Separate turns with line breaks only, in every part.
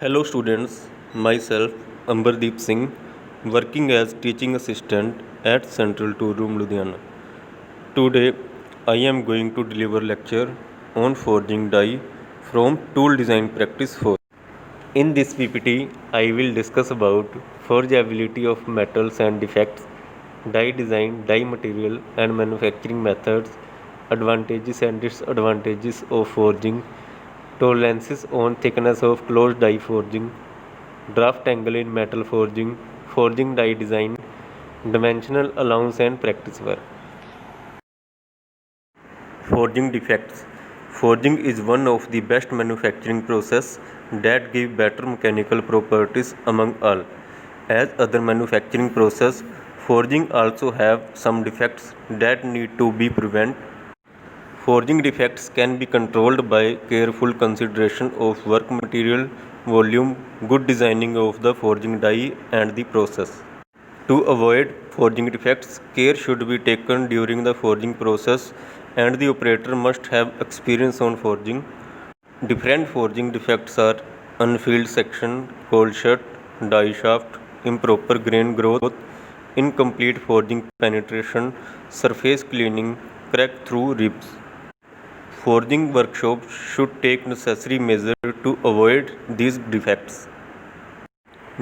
Hello students, myself Amberdeep Singh, working as teaching assistant at Central Tool Room Ludhiana. Today I am going to deliver lecture on forging die from Tool Design Practice 4. In this PPT I will discuss about forgeability of metals and defects, die design, die material and manufacturing methods, advantages and disadvantages of forging, tolerances on thickness of closed die forging, draft angle in metal forging, forging die design, dimensional allowance and practice work. Forging defects. Forging is one of the best manufacturing process that give better mechanical properties among all. As other manufacturing process, forging also have some defects that need to be prevented. Forging defects can be controlled by careful consideration of work material, volume, good designing of the forging die and the process. To avoid forging defects, care should be taken during the forging process and the operator must have experience on forging. Different forging defects are unfilled section, cold shut, die shaft, improper grain growth, incomplete forging penetration, surface cleaning, crack through ribs. Forging workshops should take necessary measures to avoid these defects.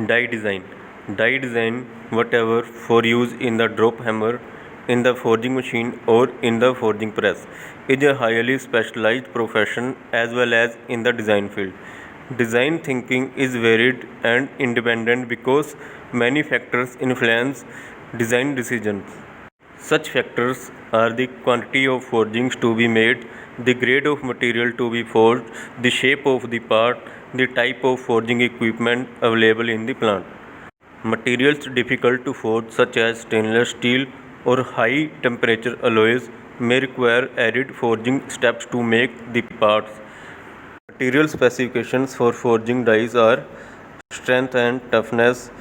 Die design. Die design, whatever for use in the drop hammer, in the forging machine or in the forging press, is a highly specialized profession as well as in the design field. Design thinking is varied and independent because many factors influence design decisions. Such factors are the quantity of forgings to be made, the grade of material to be forged, the shape of the part, the type of forging equipment available in the plant. Materials difficult to forge such as stainless steel or high temperature alloys may require added forging steps to make the parts. Material specifications for forging dies are strength and toughness,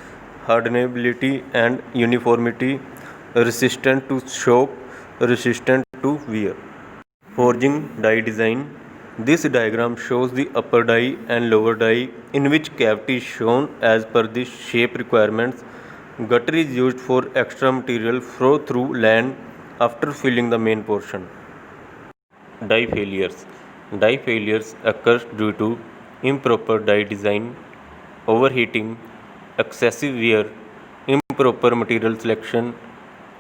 hardenability and uniformity, resistant to shock, resistant to wear. Forging die design. This diagram shows the upper die and lower die in which cavity is shown as per the shape requirements. Gutter is used for extra material flow through land after filling the main portion. Die failures. Die failures occur due to improper die design, overheating, excessive wear, improper material selection,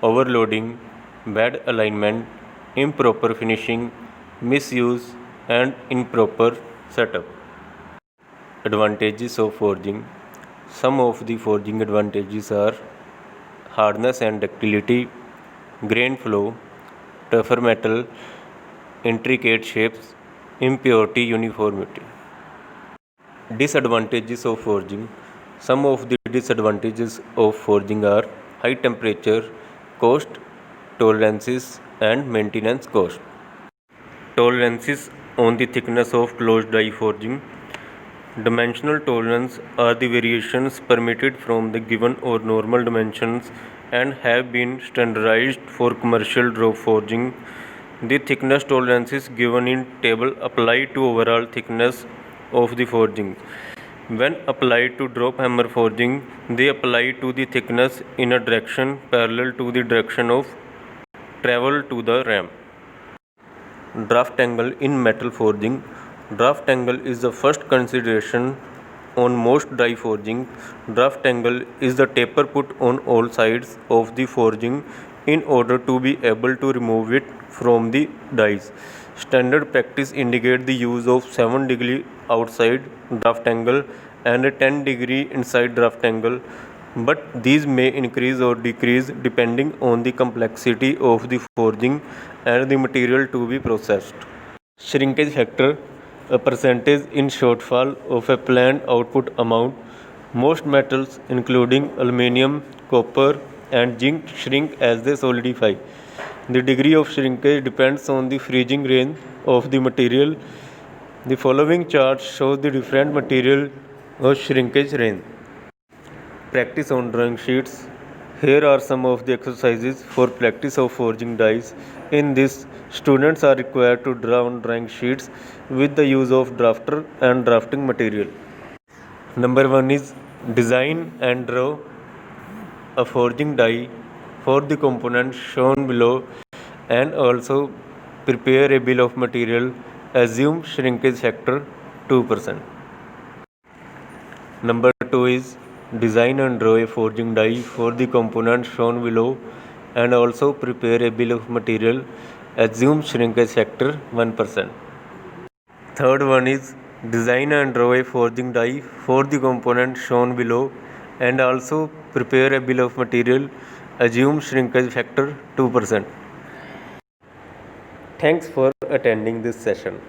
overloading, bad alignment, improper finishing, misuse, and improper setup. Advantages of forging. Some of the forging advantages are hardness and ductility, grain flow, tougher metal, intricate shapes, impurity, uniformity. Disadvantages of forging. Some of the disadvantages of forging are high temperature, cost, tolerances, and maintenance cost. Tolerances on the thickness of closed die forging. Dimensional tolerance are the variations permitted from the given or normal dimensions and have been standardized for commercial drop forging. The thickness tolerances given in table apply to overall thickness of the forging. When applied to drop hammer forging, they apply to the thickness in a direction parallel to the direction of travel to the ram. Draft angle in metal forging. Draft angle is the first consideration on most die forging. Draft angle is the taper put on all sides of the forging in order to be able to remove it from the dies. Standard practice indicate the use of 7-degree outside draft angle and a 10-degree inside draft angle, but these may increase or decrease depending on the complexity of the forging and the material to be processed. Shrinkage factor, a percentage in shortfall of a planned output amount. Most metals, including aluminium, copper, and zinc, shrink as they solidify. The degree of shrinkage depends on the freezing range of the material. The following chart shows the different material or shrinkage range. Practice on drawing sheets. Here are some of the exercises for practice of forging dies. In this, students are required to draw on drawing sheets with the use of drafter and drafting material. Number 1 is design and draw a forging die for the components shown below and also prepare a bill of material. Assume shrinkage factor 2%. Number 2 is design and draw a forging die for the components shown below and also prepare a bill of material. Assume shrinkage factor 1%. Third one is design and draw a forging die for the components shown below and also prepare a bill of material. Assume shrinkage factor 2%. Thanks for attending this session.